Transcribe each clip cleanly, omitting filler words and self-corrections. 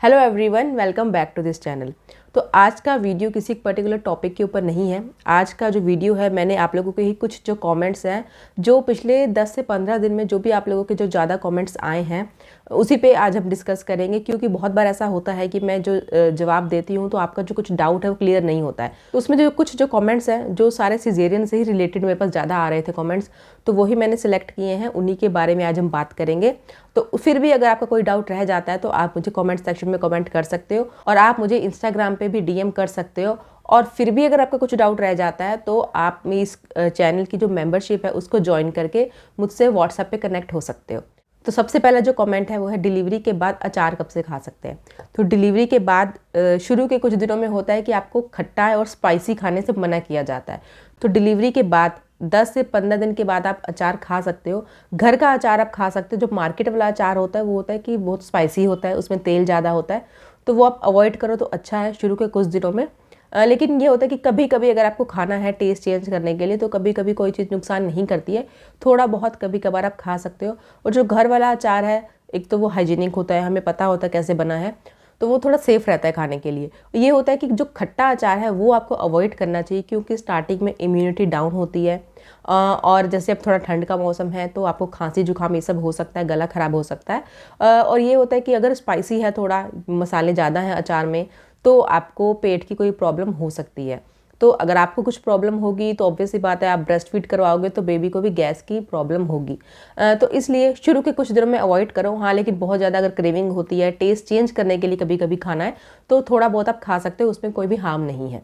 Hello everyone, welcome back to this channel. तो आज का वीडियो किसी पर्टिकुलर टॉपिक के ऊपर नहीं है। आज का जो वीडियो है, मैंने आप लोगों के ही कुछ जो कमेंट्स हैं, जो पिछले 10 से 15 दिन में जो भी आप लोगों के जो ज़्यादा कमेंट्स आए हैं, उसी पे आज हम डिस्कस करेंगे। क्योंकि बहुत बार ऐसा होता है कि मैं जो जवाब देती हूँ तो आपका जो कुछ डाउट है वो क्लियर नहीं होता है। तो उसमें जो कुछ जो कमेंट्स हैं, जो सारे सिजेरियन से ही रिलेटेड मेरे पास ज़्यादा आ रहे थे कमेंट्स, तो वही मैंने सिलेक्ट किए हैं, उन्हीं के बारे में आज हम बात करेंगे। तो फिर भी अगर आपका कोई डाउट रह जाता है तो आप मुझे कमेंट सेक्शन में कमेंट कर सकते हो, और आप मुझे इंस्टाग्राम पे भी डीएम कर सकते हो। और फिर भी अगर आपका कुछ डाउट रह जाता है तो आप इस चैनल की जो मेंबरशिप है उसको ज्वाइन करके मुझसे व्हाट्सएप पे कनेक्ट हो सकते हो। तो सबसे पहला जो कमेंट है वो है, डिलीवरी के बाद अचार कब से खा सकते हैं। तो डिलीवरी के बाद शुरू के कुछ दिनों में होता है कि आपको खट्टा और स्पाइसी खाने से मना किया जाता है। तो डिलीवरी के बाद 10 से 15 दिन के बाद आप अचार खा सकते हो। घर का अचार आप खा सकते हो। जो मार्केट वाला अचार होता है वो होता है कि बहुत स्पाइसी होता है, उसमें तेल ज़्यादा होता है, तो वो आप अवॉइड करो तो अच्छा है शुरू के कुछ दिनों में। लेकिन ये होता है कि कभी कभी अगर आपको खाना है टेस्ट चेंज करने के लिए, तो कभी कभी कोई चीज़ नुकसान नहीं करती है, थोड़ा बहुत कभी कभार आप खा सकते हो। और जो घर वाला अचार है, एक तो वो हाइजीनिक होता है, हमें पता होता है कैसे बना है, तो वो थोड़ा सेफ रहता है खाने के लिए। ये होता है कि जो खट्टा अचार है वो आपको अवॉइड करना चाहिए, क्योंकि स्टार्टिंग में इम्यूनिटी डाउन होती है। और जैसे अब थोड़ा ठंड का मौसम है तो आपको खांसी जुकाम ये सब हो सकता है, गला खराब हो सकता है। और ये होता है कि अगर स्पाइसी है, थोड़ा मसाले ज़्यादा हैं अचार में, तो आपको पेट की कोई प्रॉब्लम हो सकती है। तो अगर आपको कुछ प्रॉब्लम होगी तो ऑब्वियसली बात है, आप ब्रेस्ट फीड करवाओगे तो बेबी को भी गैस की प्रॉब्लम होगी। तो इसलिए शुरू के कुछ दिनों में अवॉइड करो। हाँ, लेकिन बहुत ज़्यादा अगर क्रेविंग होती है, टेस्ट चेंज करने के लिए कभी कभी खाना है, तो थोड़ा बहुत आप खा सकते हो, उसमें कोई भी हार्म नहीं है।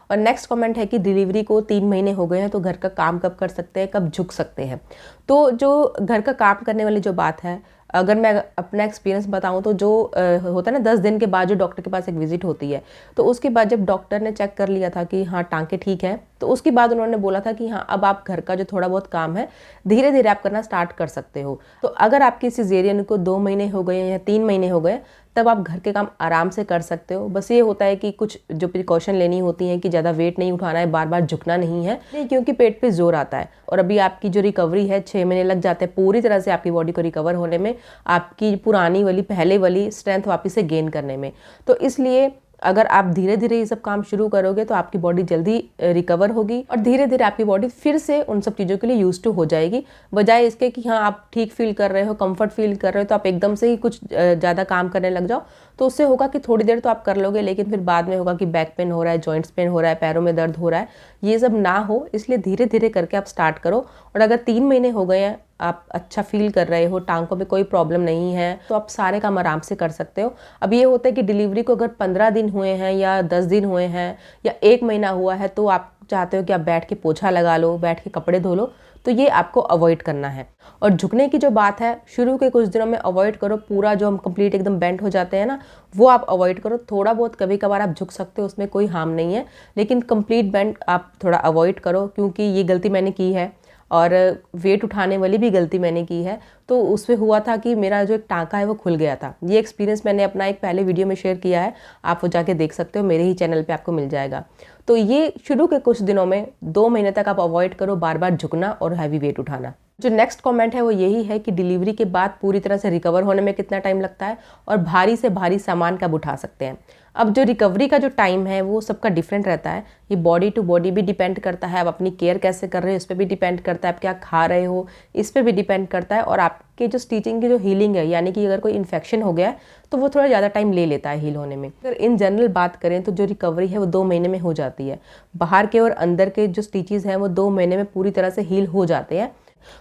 और नेक्स्ट कमेंट है कि डिलीवरी को 3 महीने हो गए हैं, तो घर का काम कब कर सकते हैं, कब झुक सकते हैं। तो जो घर का काम करने वाली जो बात है, अगर मैं अपना एक्सपीरियंस बताऊं तो जो होता है ना, 10 दिन के बाद जो डॉक्टर के पास एक विजिट होती है, तो उसके बाद जब डॉक्टर ने चेक कर लिया था कि हाँ टांके ठीक है, तो उसके बाद उन्होंने बोला था कि हाँ अब आप घर का जो थोड़ा बहुत काम है धीरे धीरे आप करना स्टार्ट कर सकते हो। तो अगर आपकी सिजेरियन को 2 महीने हो गए या 3 महीने हो गए, तब आप घर के काम आराम से कर सकते हो। बस ये होता है कि कुछ जो प्रिकॉशन लेनी होती है कि ज़्यादा वेट नहीं उठाना है, बार बार झुकना नहीं है, क्योंकि पेट पे जोर आता है। और अभी आपकी जो रिकवरी है, 6 महीने लग जाते हैं पूरी तरह से आपकी बॉडी को रिकवर होने में, आपकी पुरानी वाली पहले वाली स्ट्रेंथ वापस से गेन करने में। तो इसलिए अगर आप धीरे धीरे ये सब काम शुरू करोगे तो आपकी बॉडी जल्दी रिकवर होगी, और धीरे धीरे आपकी बॉडी फिर से उन सब चीज़ों के लिए यूज टू हो जाएगी। बजाय इसके कि हाँ आप ठीक फील कर रहे हो, कंफर्ट फील कर रहे हो, तो आप एकदम से ही कुछ ज़्यादा काम करने लग जाओ, तो उससे होगा कि थोड़ी देर तो आप कर लोगे, लेकिन फिर बाद में होगा कि बैक पेन हो रहा है, जॉइंट्स पेन हो रहा है, पैरों में दर्द हो रहा है। ये सब ना हो, इसलिए धीरे धीरे करके आप स्टार्ट करो। और अगर 3 महीने हो गए हैं, आप अच्छा फील कर रहे हो, टांगों में कोई प्रॉब्लम नहीं है, तो आप सारे काम आराम से कर सकते हो। अब ये होता है कि डिलीवरी को अगर 15 दिन हुए हैं या 10 दिन हुए हैं या 1 महीना हुआ है, तो आप चाहते हो कि आप बैठ के पोछा लगा लो, बैठ के कपड़े धो लो, तो ये आपको अवॉइड करना है। और झुकने की जो बात है, शुरू के कुछ दिनों में अवॉइड करो। पूरा जो हम कंप्लीट एकदम बेंट हो जाते हैं ना, वो आप अवॉइड करो। थोड़ा बहुत कभी कभार आप झुक सकते हो, उसमें कोई हार्म नहीं है, लेकिन कंप्लीट बेंट आप थोड़ा अवॉइड करो, क्योंकि ये गलती मैंने की है। और वेट उठाने वाली भी गलती मैंने की है। तो उसमें हुआ था कि मेरा जो एक टांका है वो खुल गया था। ये एक्सपीरियंस मैंने अपना एक पहले वीडियो में शेयर किया है, आप वो जाके देख सकते हो, मेरे ही चैनल पे आपको मिल जाएगा। तो ये शुरू के कुछ दिनों में 2 महीने तक आप अवॉइड करो बार बार झुकना और हैवी वेट उठाना। जो नेक्स्ट कमेंट है वो यही है कि डिलीवरी के बाद पूरी तरह से रिकवर होने में कितना टाइम लगता है, और भारी से भारी सामान कब उठा सकते हैं। अब जो रिकवरी का जो टाइम है वो सबका डिफरेंट रहता है। ये बॉडी टू बॉडी भी डिपेंड करता है, आप अपनी केयर कैसे कर रहे हो इस पर भी डिपेंड करता है, आप क्या खा रहे हो इस पर भी डिपेंड करता है, और आपके जो स्टिचिंग की जो हीलिंग है, यानी कि अगर कोई इन्फेक्शन हो गया है तो वो थोड़ा ज़्यादा टाइम ले लेता है हील होने में। अगर इन जनरल बात करें तो जो रिकवरी है वो 2 महीने में हो जाती है। बाहर के और अंदर के जो स्टिचेस हैं वो 2 महीने में पूरी तरह से हील हो जाते हैं।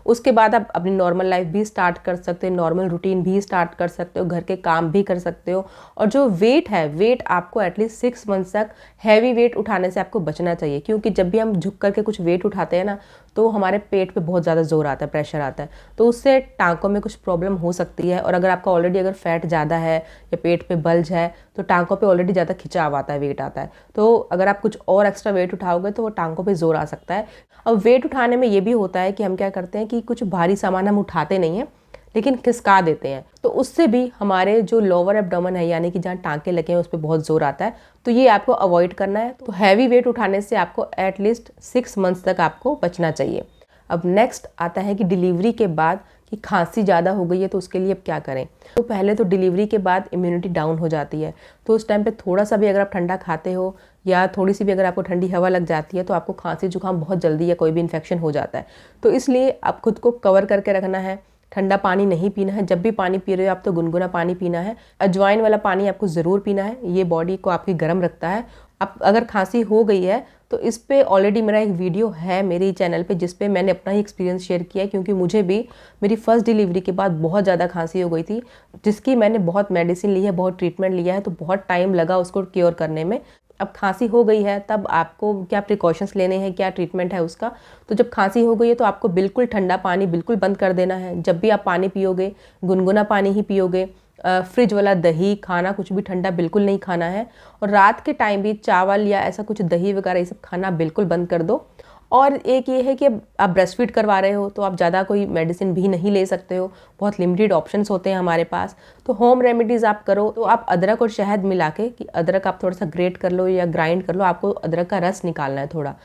उसके बाद आप अपनी नॉर्मल लाइफ भी स्टार्ट कर सकते हो, नॉर्मल रूटीन भी स्टार्ट कर सकते हो, घर के काम भी कर सकते हो। और जो वेट है, वेट आपको एटलीस्ट 6 मंथ्स तक हैवी वेट उठाने से आपको बचना चाहिए, क्योंकि जब भी हम झुक करके कुछ वेट उठाते हैं ना, तो हमारे पेट पे बहुत ज़्यादा जोर आता है, प्रेशर आता है, तो उससे टांकों में कुछ प्रॉब्लम हो सकती है। और अगर आपका ऑलरेडी अगर फैट ज़्यादा है या पेट पे बल्ज है, तो टांकों पे ऑलरेडी ज़्यादा खिंचाव आता है, वेट आता है, तो अगर आप कुछ और एक्स्ट्रा वेट उठाओगे तो वो टांकों पे जोर आ सकता है। अब वेट उठाने में ये भी होता है कि हम क्या करते हैं कि कुछ भारी सामान हम उठाते नहीं हैं, लेकिन खिसका देते हैं, तो उससे भी हमारे जो लोअर एब्डोमेन है, यानी कि जहाँ टांके लगे हैं, उस पर बहुत जोर आता है। तो ये आपको अवॉइड करना है। तो हैवी वेट उठाने से आपको एटलीस्ट 6 मंथ्स तक आपको बचना चाहिए। अब नेक्स्ट आता है कि डिलीवरी के बाद कि खांसी ज़्यादा हो गई है तो उसके लिए अब क्या करें। तो पहले तो डिलीवरी के बाद इम्यूनिटी डाउन हो जाती है, तो उस टाइम पे थोड़ा सा भी अगर आप ठंडा खाते हो या थोड़ी सी भी अगर आपको ठंडी हवा लग जाती है तो आपको खांसी जुकाम बहुत जल्दी या कोई भी इन्फेक्शन हो जाता है। तो इसलिए आप खुद को कवर करके रखना है। ठंडा पानी नहीं पीना है, जब भी पानी पी रहे हो आप तो गुनगुना पानी पीना है। अजवाइन वाला पानी आपको ज़रूर पीना है, ये बॉडी को आपकी गर्म रखता है। अब अगर खांसी हो गई है तो इस पे ऑलरेडी मेरा एक वीडियो है मेरे चैनल पे जिस पे मैंने अपना ही एक्सपीरियंस शेयर किया है, क्योंकि मुझे भी मेरी फर्स्ट डिलीवरी के बाद बहुत ज़्यादा खांसी हो गई थी, जिसकी मैंने बहुत मेडिसिन ली है, बहुत ट्रीटमेंट लिया है, तो बहुत टाइम लगा उसको क्योर करने में। अब खांसी हो गई है तब आपको क्या प्रिकॉशंस लेने हैं, क्या ट्रीटमेंट है उसका। तो जब खांसी हो गई है तो आपको बिल्कुल ठंडा पानी बिल्कुल बंद कर देना है। जब भी आप पानी पियोगे गुनगुना पानी ही पियोगे। फ्रिज वाला दही खाना कुछ भी ठंडा बिल्कुल नहीं खाना है। और रात के टाइम भी चावल या ऐसा कुछ दही वगैरह ये सब खाना बिल्कुल बंद कर दो। और एक ये है कि आप ब्रेस्ट फीड करवा रहे हो तो आप ज़्यादा कोई मेडिसिन भी नहीं ले सकते हो, बहुत लिमिटेड ऑप्शंस होते हैं हमारे पास। तो होम रेमेडीज़ आप करो तो आप अदरक और शहद मिला के, कि अदरक आप थोड़ा सा ग्रेट कर लो या ग्राइंड कर लो, आपको अदरक का रस निकालना है थोड़ा,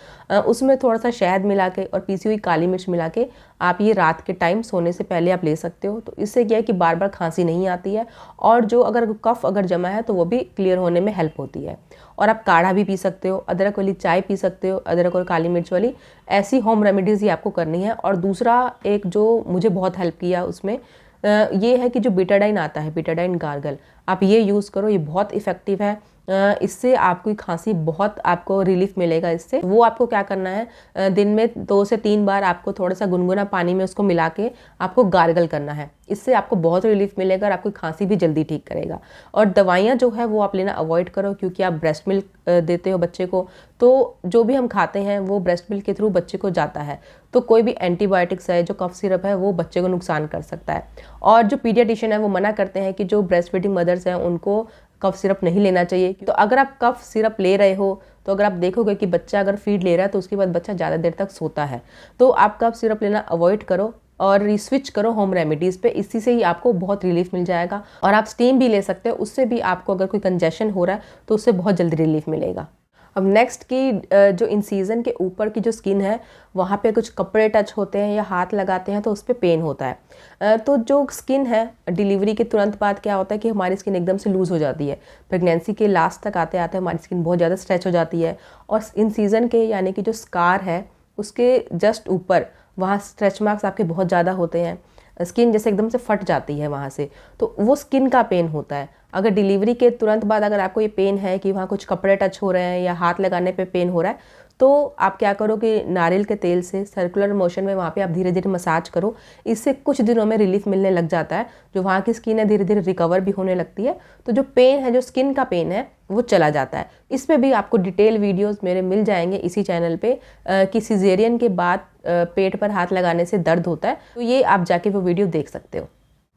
उसमें थोड़ा सा शहद मिला के और पीसी हुई काली मिर्च मिला के आप ये रात के टाइम सोने से पहले आप ले सकते हो। तो इससे क्या है कि बार बार खांसी नहीं आती है, और जो अगर कफ अगर जमा है तो वो भी क्लियर होने में हेल्प होती है। और आप काढ़ा भी पी सकते हो, अदरक वाली चाय पी सकते हो, अदरक और काली मिर्च वाली। ऐसी होम रेमेडीज़ ही आपको करनी है। और दूसरा एक जो मुझे बहुत हेल्प किया उसमें ये है कि जो बीटाडाइन आता है, बीटाडाइन गार्गल, आप ये यूज़ करो, ये बहुत इफ़ेक्टिव है। इससे आपकी खांसी बहुत आपको रिलीफ मिलेगा इससे। वो आपको क्या करना है, दिन में 2 से 3 बार आपको थोड़ा सा गुनगुना पानी में उसको मिला के आपको गार्गल करना है। इससे आपको बहुत रिलीफ मिलेगा और आपकी खांसी भी जल्दी ठीक करेगा। और दवाइयाँ जो है वो आप लेना अवॉइड करो, क्योंकि आप ब्रेस्ट मिल्क देते हो बच्चे को, तो जो भी हम खाते हैं वो ब्रेस्ट मिल्क के थ्रू बच्चे को जाता है। तो कोई भी एंटीबायोटिक्स है, जो कफ सिरप है, वो बच्चे को नुकसान कर सकता है। और जो पीडियाट्रिशियन है वो मना करते हैं कि जो ब्रेस्ट फीडिंग मदर्स हैं उनको कफ सिरप नहीं लेना चाहिए। तो अगर आप कफ सिरप ले रहे हो तो अगर आप देखोगे कि बच्चा अगर फीड ले रहा है तो उसके बाद बच्चा ज़्यादा देर तक सोता है, तो आप कफ सिरप लेना अवॉइड करो और स्विच करो होम रेमेडीज़ पे। इसी से ही आपको बहुत रिलीफ मिल जाएगा। और आप स्टीम भी ले सकते हो, उससे भी आपको अगर कोई कंजेशन हो रहा है तो उससे बहुत जल्दी रिलीफ मिलेगा। अब नेक्स्ट की जो इन सीज़न के ऊपर की जो स्किन है वहाँ पे कुछ कपड़े टच होते हैं या हाथ लगाते हैं तो उस पर पेन होता है। तो जो स्किन है डिलीवरी के तुरंत बाद क्या होता है कि हमारी स्किन एकदम से लूज़ हो जाती है। प्रेगनेंसी के लास्ट तक आते आते हमारी स्किन बहुत ज़्यादा स्ट्रेच हो जाती है। और इन सीज़न के यानी कि जो स्कार है उसके जस्ट ऊपर वहाँ स्ट्रेच मार्क्स आपके बहुत ज़्यादा होते हैं। स्किन जैसे एकदम से फट जाती है वहाँ से, तो वो स्किन का पेन होता है। अगर डिलीवरी के तुरंत बाद अगर आपको ये पेन है कि वहाँ कुछ कपड़े टच हो रहे हैं या हाथ लगाने पे पेन हो रहा है, तो आप क्या करो कि नारियल के तेल से सर्कुलर मोशन में वहाँ पे आप धीरे धीरे मसाज करो। इससे कुछ दिनों में रिलीफ मिलने लग जाता है। जो वहाँ की स्किन है धीरे धीरे रिकवर भी होने लगती है। तो जो पेन है, जो स्किन का पेन है, वो चला जाता है। इस पे भी आपको डिटेल वीडियोस मेरे मिल जाएंगे इसी चैनल पे कि सिजेरियन के बाद पेट पर हाथ लगाने से दर्द होता है, तो ये आप जाके वो वीडियो देख सकते हो।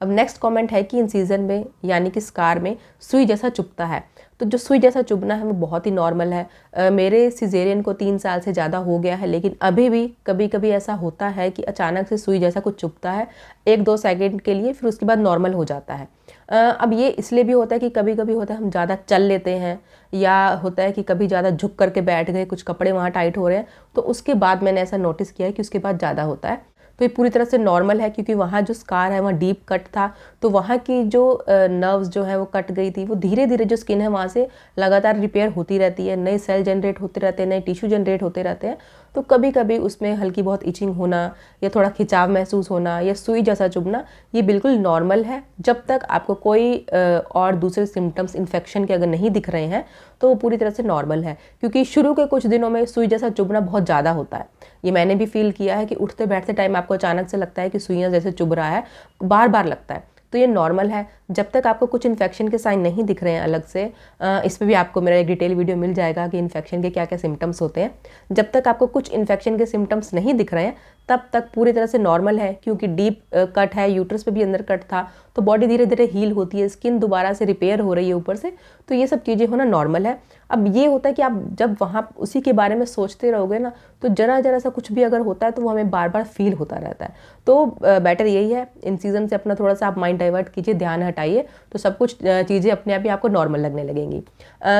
अब नेक्स्ट कमेंट है कि इन सीज़न में यानी कि स्कार में सुई जैसा चुभता है। तो जो सुई जैसा चुभना है वो बहुत ही नॉर्मल है। मेरे सिजेरियन को 3 साल से ज़्यादा हो गया है, लेकिन अभी भी कभी कभी ऐसा होता है कि अचानक से सुई जैसा कुछ चुभता है 1-2 सेकंड के लिए, फिर उसके बाद नॉर्मल हो जाता है। अब ये इसलिए भी होता है कि कभी कभी होता है हम ज़्यादा चल लेते हैं, या होता है कि कभी ज़्यादा झुक करके बैठ गए, कुछ कपड़े वहाँ टाइट हो रहे हैं, तो उसके बाद मैंने ऐसा नोटिस किया है कि उसके बाद ज़्यादा होता है। तो ये पूरी तरह से नॉर्मल है, क्योंकि वहाँ जो स्कार है वहाँ डीप कट था, तो वहाँ की जो नर्व्स जो है वो कट गई थी। वो धीरे धीरे जो स्किन है वहाँ से लगातार रिपेयर होती रहती है, नए सेल जनरेट होते रहते हैं, नए टिश्यू जनरेट होते रहते हैं। तो कभी कभी उसमें हल्की बहुत इचिंग होना या थोड़ा खिंचाव महसूस होना या सुई जैसा चुभना, ये बिल्कुल नॉर्मल है। जब तक आपको कोई और दूसरे सिम्टम्स इन्फेक्शन के अगर नहीं दिख रहे हैं तो वो पूरी तरह से नॉर्मल है। क्योंकि शुरू के कुछ दिनों में सुई जैसा चुभना बहुत ज़्यादा होता है। ये मैंने भी फील किया है कि उठते बैठते टाइम आपको अचानक से लगता है कि सुइयाँ जैसे चुभ रहा है, बार बार लगता है। तो ये नॉर्मल है। जब तक आपको कुछ इन्फेक्शन के साइन नहीं दिख रहे हैं अलग से, इस पर भी आपको मेरा एक डिटेल वीडियो मिल जाएगा कि इन्फेक्शन के क्या क्या सिम्टम्स होते हैं। जब तक आपको कुछ इन्फेक्शन के सिम्टम्स नहीं दिख रहे हैं तब तक पूरी तरह से नॉर्मल है। क्योंकि डीप कट है, यूट्रस पे भी अंदर कट था, तो बॉडी धीरे धीरे हील होती है, स्किन दोबारा से रिपेयर हो रही है ऊपर से, तो ये सब चीज़ें होना नॉर्मल है। अब ये होता है कि आप जब वहाँ उसी के बारे में सोचते रहोगे ना, तो जरा जरा सा कुछ भी अगर होता है तो वो हमें बार बार फील होता रहता है। तो बेटर यही है, इन सीज़न से अपना थोड़ा सा आप माइंड डाइवर्ट कीजिए, ध्यान हटाइए, तो सब कुछ चीज़ें अपने आप ही आपको नॉर्मल लगने लगेंगी।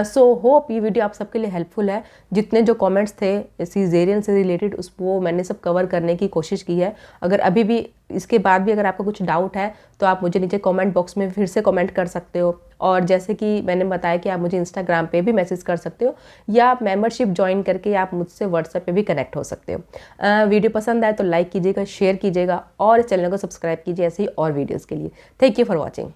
सो होप ये वीडियो आप सबके लिए हेल्पफुल है। जितने जो कमेंट्स थे सीजेरियन से रिलेटेड वो मैंने सब कवर करने की कोशिश की है। अगर अभी भी इसके बाद भी अगर आपको कुछ डाउट है तो आप मुझे नीचे कमेंट बॉक्स में फिर से कमेंट कर सकते हो, और जैसे कि मैंने बताया कि आप मुझे इंस्टाग्राम पे भी मैसेज कर सकते हो, या आप मेंबरशिप ज्वाइन करके आप मुझसे व्हाट्सएप पे भी कनेक्ट हो सकते हो। वीडियो पसंद आए तो लाइक कीजिएगा, शेयर कीजिएगा और चैनल को सब्सक्राइब कीजिए ऐसे ही और वीडियोज़ के लिए। Thank you for watching.